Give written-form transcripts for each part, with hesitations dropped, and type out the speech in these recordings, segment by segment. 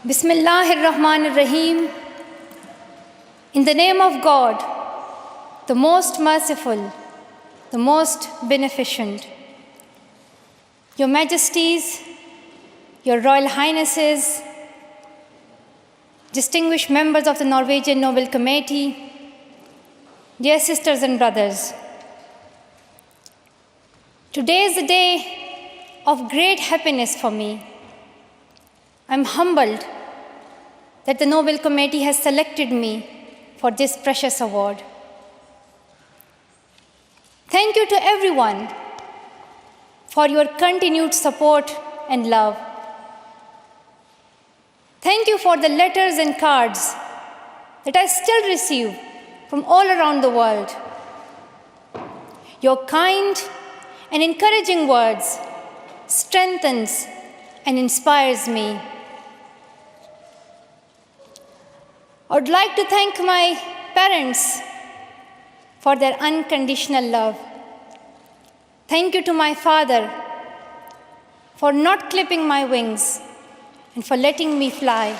Bismillahir Rahmanir Rahim. In the name of God, the most merciful, the most beneficent. Your Majesties, Your Royal Highnesses, distinguished members of the Norwegian Nobel Committee, dear sisters and brothers. Today is a day of great happiness for me. I'm humbled that the Nobel Committee has selected me for this precious award. Thank you to everyone for your continued support and love. Thank you for the letters and cards that I still receive from all around the world. Your kind and encouraging words strengthens and inspires me. I would like to thank my parents for their unconditional love. Thank you to my father for not clipping my wings and for letting me fly.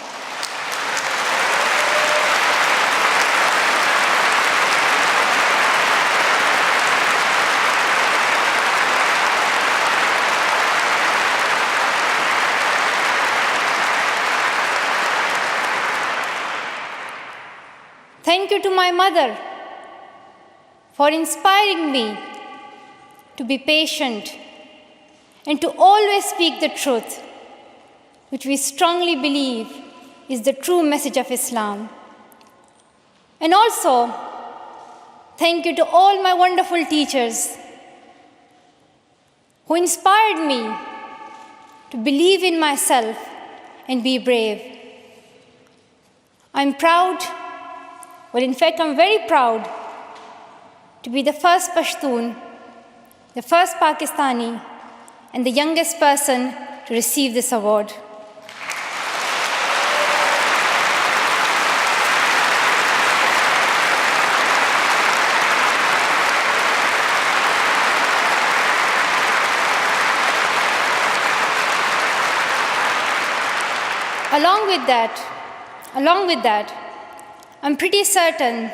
Thank you to my mother for inspiring me to be patient and to always speak the truth, which we strongly believe is the true message of Islam. And also, thank you to all my wonderful teachers who inspired me to believe in myself and be brave. I'm proud. Well, in fact, I'm very proud to be the first Pashtun, the first Pakistani, and the youngest person to receive this award. Along with that, I'm pretty certain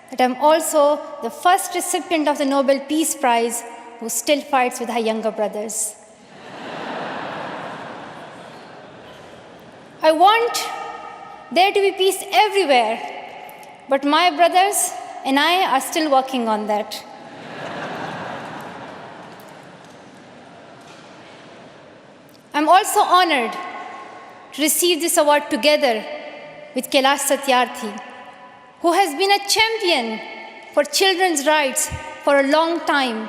that I'm also the first recipient of the Nobel Peace Prize who still fights with her younger brothers. I want there to be peace everywhere, but my brothers and I are still working on that. I'm also honored to receive this award together with Kailash Satyarthi, who has been a champion for children's rights for a long time,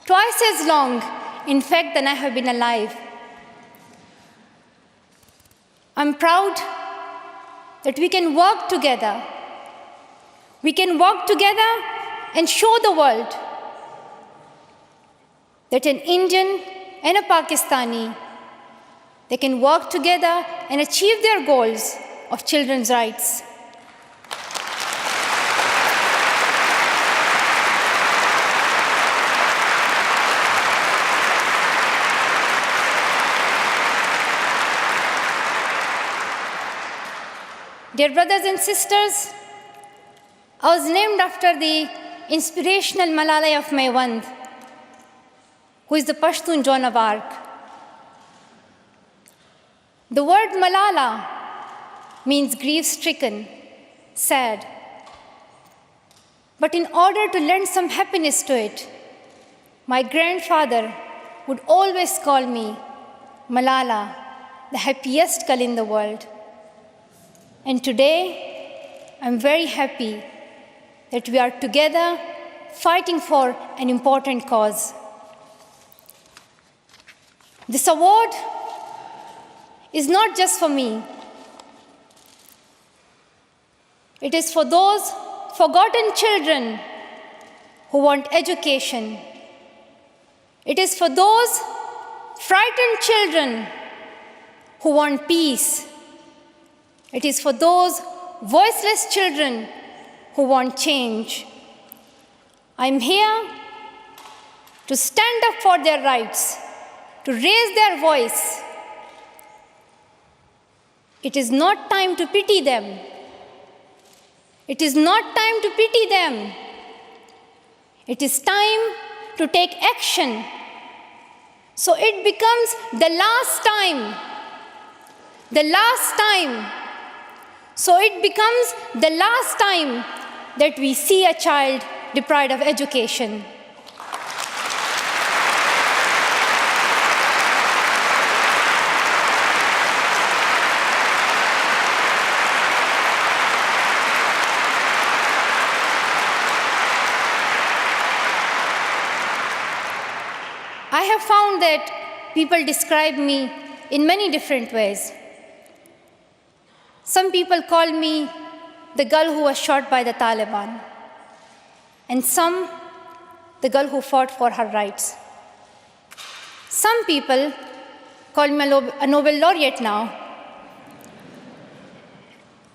twice as long, in fact, than I have been alive. I'm proud that we can work together. We can work together and show the world that an Indian and a Pakistani, they can work together and achieve their goals of children's rights. Dear brothers and sisters, I was named after the inspirational Malala Yousafzai, who is the Pashtun Joan of Arc. The word Malala means grief-stricken, sad. But in order to lend some happiness to it, my grandfather would always call me Malala, the happiest girl in the world. And today, I'm very happy that we are together fighting for an important cause. This award is not just for me. It is for those forgotten children who want education. It is for those frightened children who want peace. It is for those voiceless children who want change. I'm here to stand up for their rights, to raise their voice, It is not time to pity them. It is not time to pity them. It is time to take action. So it becomes the last time. The last time. So it becomes the last time that we see a child deprived of education. I have found that people describe me in many different ways. Some people call me the girl who was shot by the Taliban, and some, the girl who fought for her rights. Some people call me a Nobel laureate now.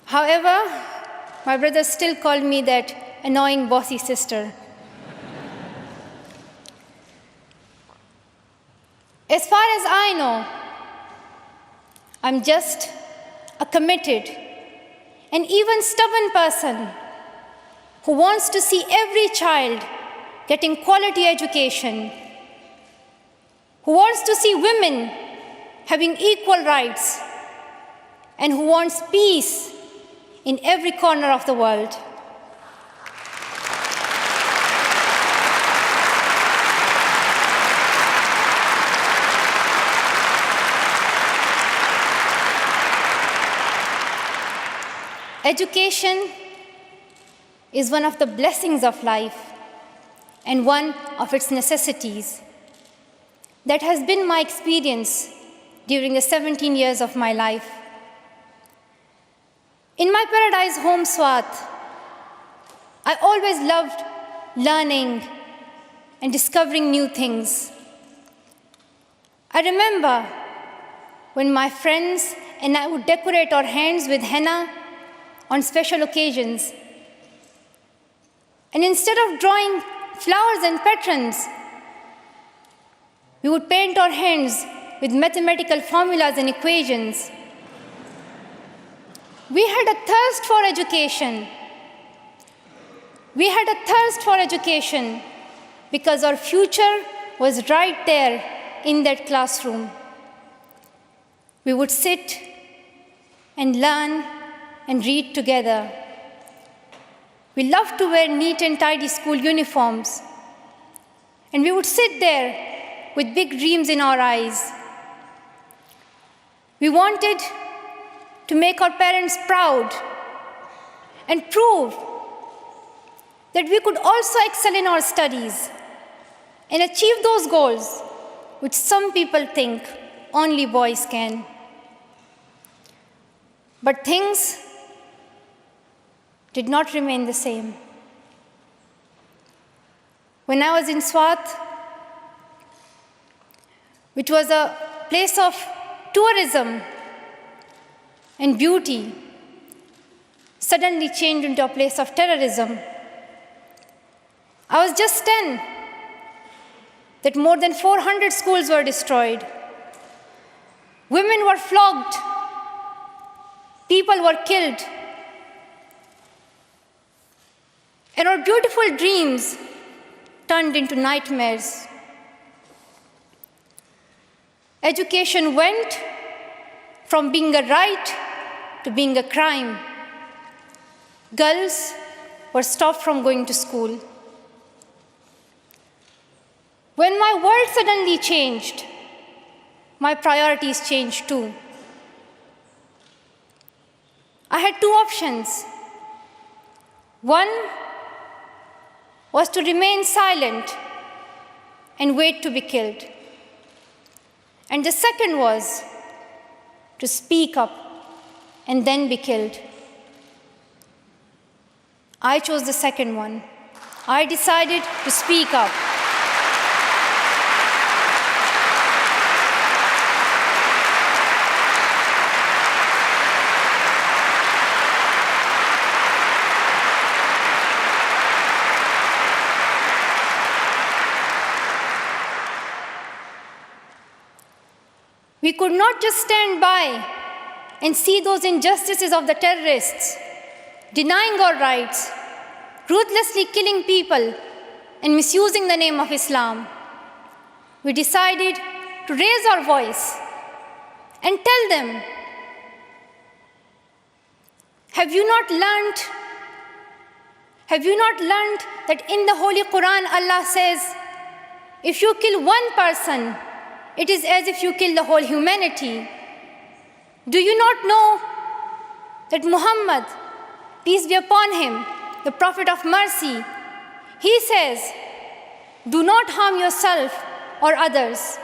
However, my brothers still call me that annoying bossy sister. As far as I know, I'm just a committed and even stubborn person who wants to see every child getting quality education, who wants to see women having equal rights, and who wants peace in every corner of the world. Education is one of the blessings of life and one of its necessities. That has been my experience during the 17 years of my life. In my paradise home, Swat, I always loved learning and discovering new things. I remember when my friends and I would decorate our hands with henna on special occasions. And instead of drawing flowers and patterns, we would paint our hands with mathematical formulas and equations. We had a thirst for education. We had a thirst for education because our future was right there in that classroom. We would sit and learn and read together. We loved to wear neat and tidy school uniforms. And we would sit there with big dreams in our eyes. We wanted to make our parents proud and prove that we could also excel in our studies and achieve those goals which some people think only boys can. But things did not remain the same. When I was in Swat, which was a place of tourism and beauty, suddenly changed into a place of terrorism. I was just 10, that more than 400 schools were destroyed. Women were flogged. People were killed. And our beautiful dreams turned into nightmares. Education went from being a right to being a crime. Girls were stopped from going to school. When my world suddenly changed, my priorities changed too. I had two options. One was to remain silent and wait to be killed. And the second was to speak up and then be killed. I chose the second one. I decided to speak up. We could not just stand by and see those injustices of the terrorists, denying our rights, ruthlessly killing people, and misusing the name of Islam, we decided to raise our voice and tell them, have you not learned that in the Holy Quran Allah says, if you kill one person, it is as if you kill the whole humanity? Do you not know that Muhammad, peace be upon him, the Prophet of mercy, he says, do not harm yourself or others.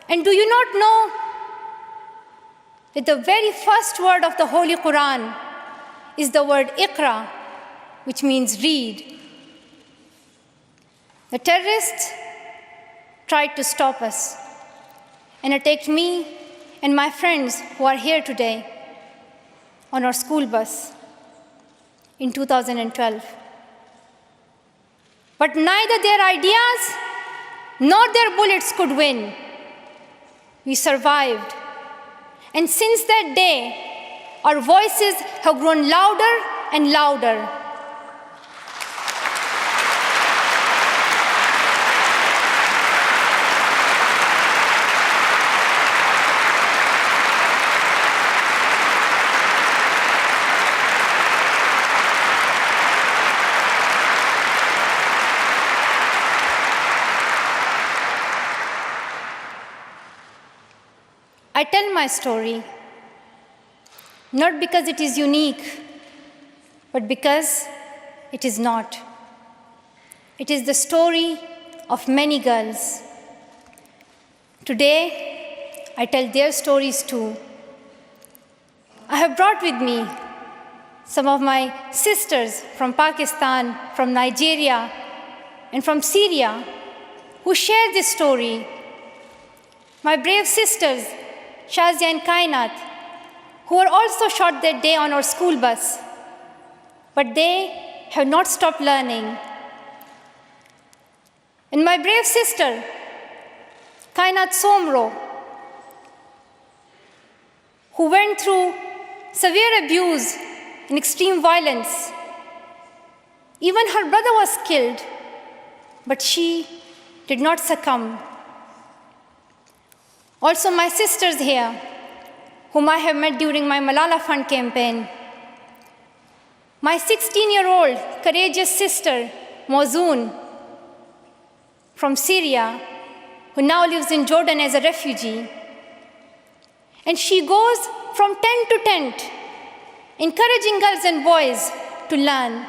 And do you not know that the very first word of the Holy Quran is the word Iqra, which means read? The terrorists tried to stop us and attacked me and my friends who are here today on our school bus in 2012. But neither their ideas nor their bullets could win. We survived. And since that day, our voices have grown louder and louder. I tell my story not because it is unique, but because it is not. It is the story of many girls. Today, I tell their stories too. I have brought with me some of my sisters from Pakistan, from Nigeria, and from Syria who share this story. My brave sisters, Shazia and Kainat, who were also shot that day on our school bus. But they have not stopped learning. And my brave sister, Kainat Somro, who went through severe abuse and extreme violence. Even her brother was killed, but she did not succumb. Also, my sisters here, whom I have met during my Malala Fund campaign. My 16-year-old courageous sister, Mozoon, from Syria, who now lives in Jordan as a refugee. And she goes from tent to tent, encouraging girls and boys to learn.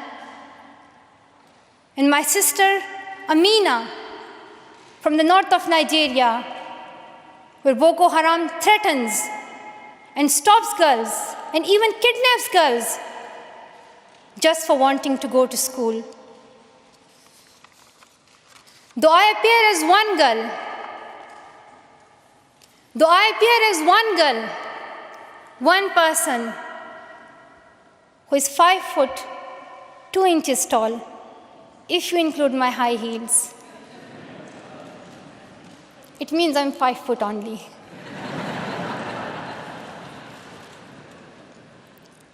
And my sister, Amina, from the north of Nigeria, where Boko Haram threatens and stops girls and even kidnaps girls just for wanting to go to school. Though I appear as one girl, one person who is 5 foot 2 inches tall, if you include my high heels, it means I'm 5 foot only.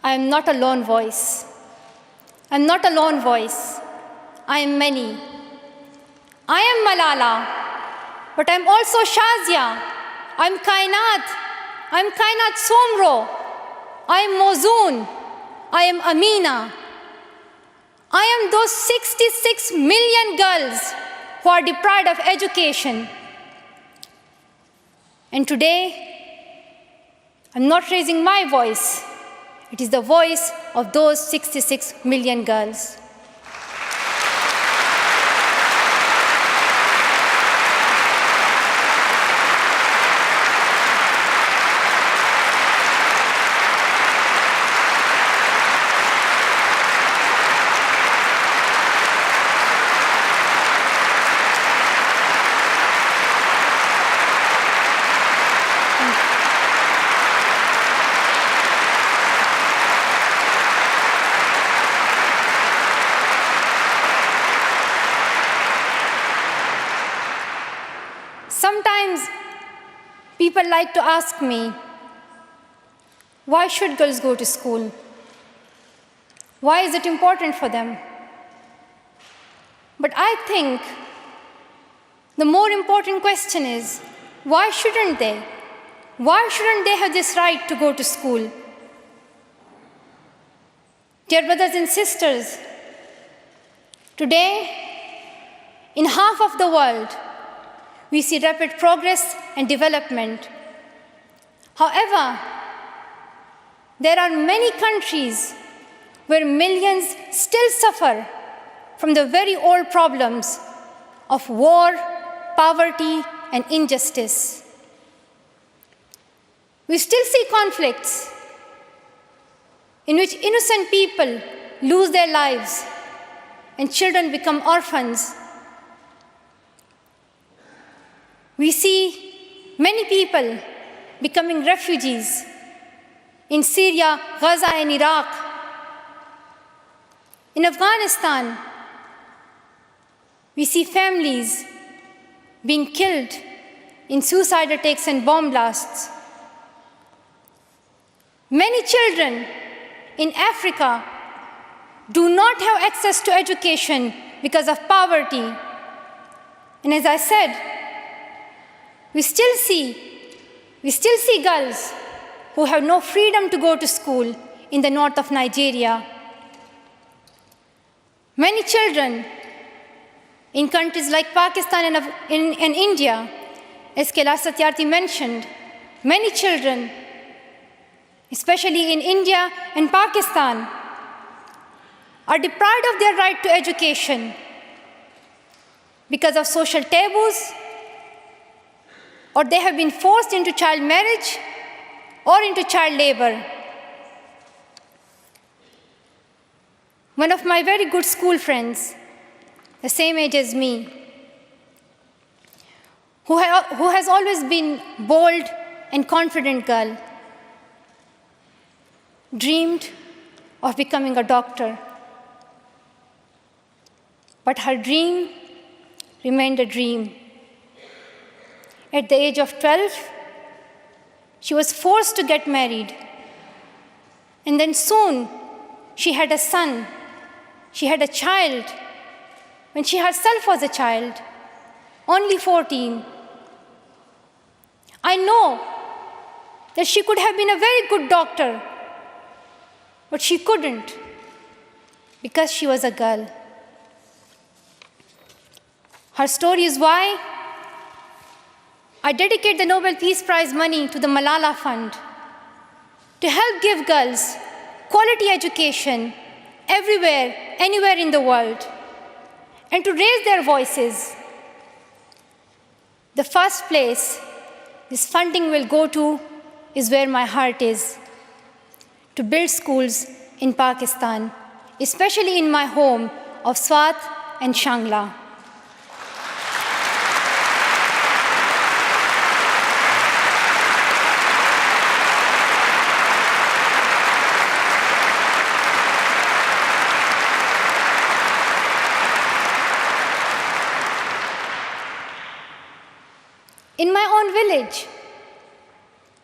I am not a lone voice. I am many. I am Malala, but I'm also Shazia. I'm Kainat Somro. I am Mozoon. I am Amina. I am those 66 million girls who are deprived of education. And today, I'm not raising my voice. It is the voice of those 66 million girls. Sometimes people like to ask me, why should girls go to school? Why is it important for them? But I think the more important question is, why shouldn't they? Why shouldn't they have this right to go to school? Dear brothers and sisters, today, in half of the world, we see rapid progress and development. However, there are many countries where millions still suffer from the very old problems of war, poverty, and injustice. We still see conflicts in which innocent people lose their lives and children become orphans. We see many people becoming refugees in Syria, Gaza, and Iraq. In Afghanistan, we see families being killed in suicide attacks and bomb blasts. Many children in Africa do not have access to education because of poverty. And as I said, we still see girls who have no freedom to go to school in the north of Nigeria. Many children in countries like Pakistan and India, as Kailash Satyarthi mentioned, many children, especially in India and Pakistan, are deprived of their right to education because of social taboos, or they have been forced into child marriage or into child labor. One of my very good school friends, the same age as me, who has always been bold and confident girl, dreamed of becoming a doctor. But her dream remained a dream. At the age of 12, she was forced to get married. And then soon, she had a son. She had a child when she herself was a child, only 14. I know that she could have been a very good doctor, but she couldn't because she was a girl. Her story is why I dedicate the Nobel Peace Prize money to the Malala Fund to help give girls quality education everywhere, anywhere in the world, and to raise their voices. The first place this funding will go to is where my heart is, to build schools in Pakistan, especially in my home of Swat and Shangla. In my own village,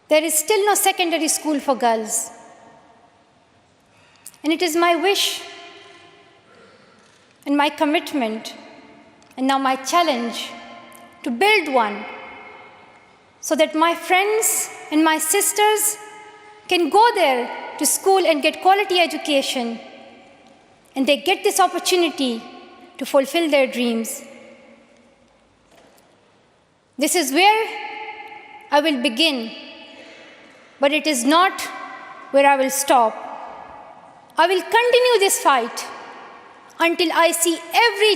there is still no secondary school for girls. And it is my wish and my commitment, and now my challenge, to build one so that my friends and my sisters can go there to school and get quality education, and they get this opportunity to fulfill their dreams. This is where I will begin, but it is not where I will stop. I will continue this fight until I see every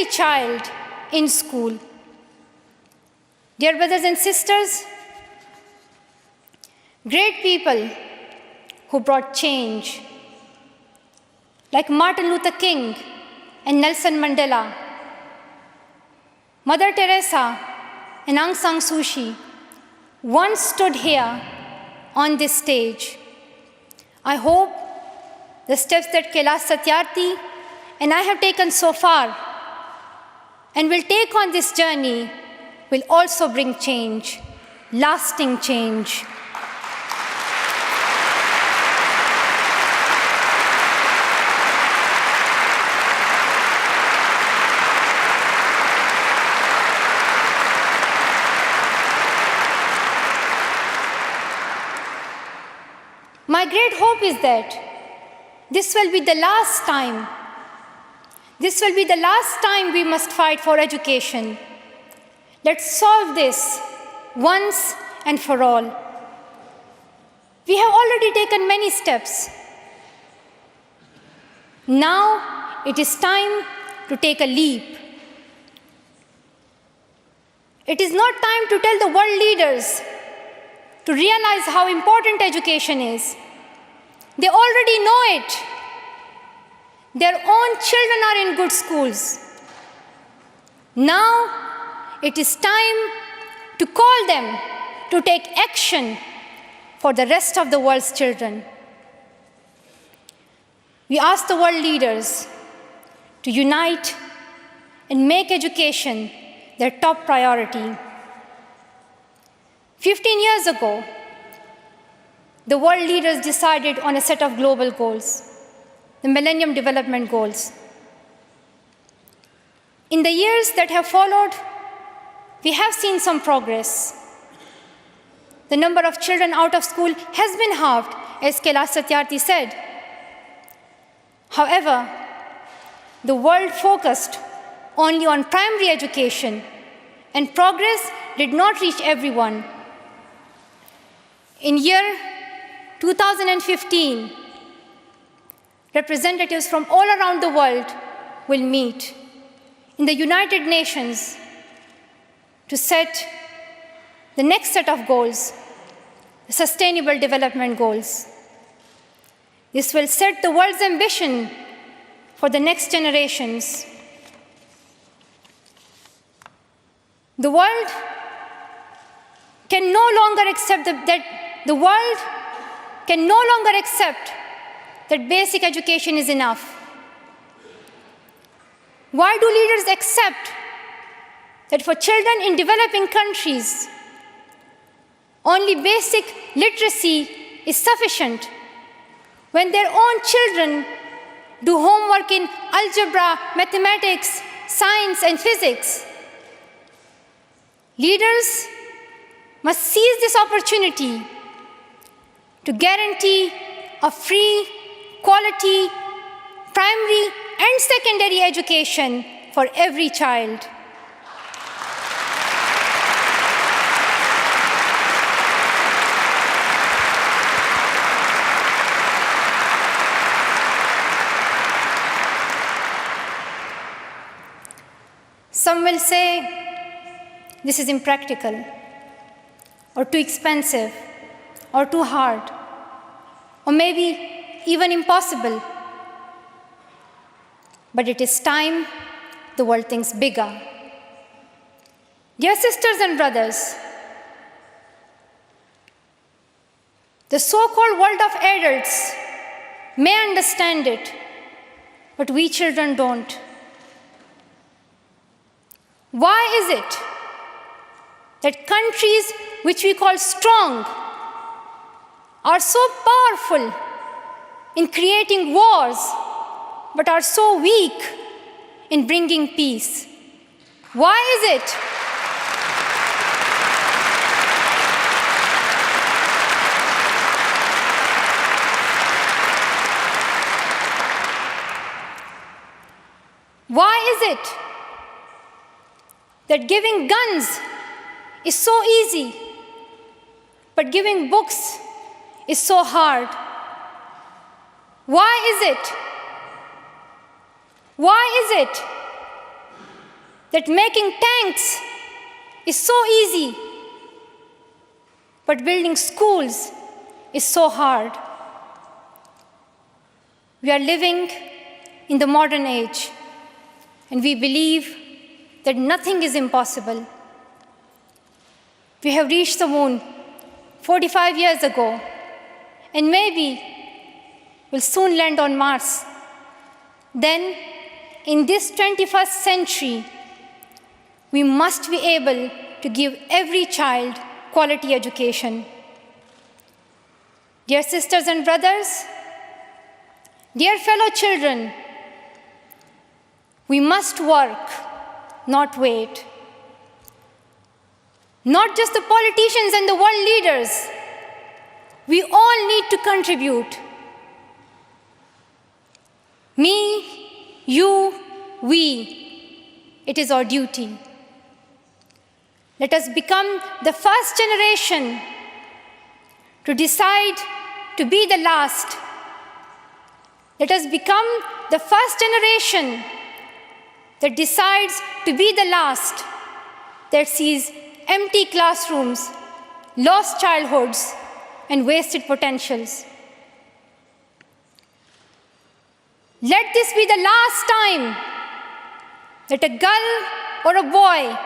child in school. Dear brothers and sisters, great people who brought change, like Martin Luther King and Nelson Mandela, Mother Teresa and Aung San Suu Kyi, once stood here on this stage. I hope the steps that Kailash Satyarthi and I have taken so far and will take on this journey will also bring change, lasting change. My great hope is that this will be the last time. This will be the last time we must fight for education. Let's solve this once and for all. We have already taken many steps. Now it is time to take a leap. It is not time to tell the world leaders to realize how important education is. They already know it. Their own children are in good schools. Now it is time to call them to take action for the rest of the world's children. We ask the world leaders to unite and make education their top priority. 15 years ago, the world leaders decided on a set of global goals, the Millennium Development Goals. In the years that have followed, we have seen some progress. The number of children out of school has been halved, as Kailash Satyarthi said. However, the world focused only on primary education, and progress did not reach everyone. In year 2015, representatives from all around the world will meet in the United Nations to set the next set of goals, the Sustainable Development Goals. This will set the world's ambition for the next generations. The world can no longer accept that basic education is enough. Why do leaders accept that for children in developing countries, only basic literacy is sufficient when their own children do homework in algebra, mathematics, science, and physics? Leaders must seize this opportunity to guarantee a free, quality, primary and secondary education for every child. Some will say this is impractical, or too expensive, or too hard, or maybe even impossible. But it is time the world thinks bigger. Dear sisters and brothers, the so-called world of adults may understand it, but we children don't. Why is it that countries which we call strong are so powerful in creating wars, but are so weak in bringing peace? Why is it? Why is it that giving guns is so easy, but giving books is so hard? Why is it? Why is it that making tanks is so easy, but building schools is so hard? We are living in the modern age, and we believe that nothing is impossible. We have reached the moon 45 years ago, and maybe we'll soon land on Mars. Then, in this 21st century, we must be able to give every child quality education. Dear sisters and brothers, dear fellow children, we must work, not wait. Not just the politicians and the world leaders. We all need to contribute. Me, you, we. It is our duty. Let us become the first generation to decide to be the last. Let us become the first generation that decides to be the last, that sees empty classrooms, lost childhoods, and wasted potentials. Let this be the last time that a girl or a boy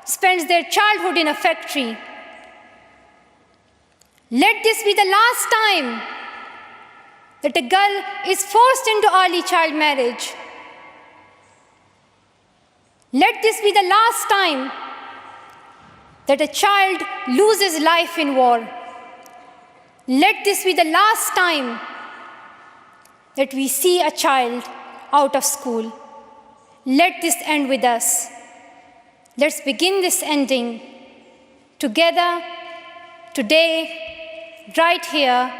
spends their childhood in a factory. Let this be the last time that a girl is forced into early child marriage. Let this be the last time that a child loses life in war. Let this be the last time that we see a child out of school. Let this end with us. Let's begin this ending together, today, right here,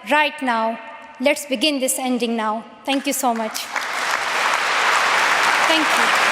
right now. Let's begin this ending now. Thank you so much. Thank you.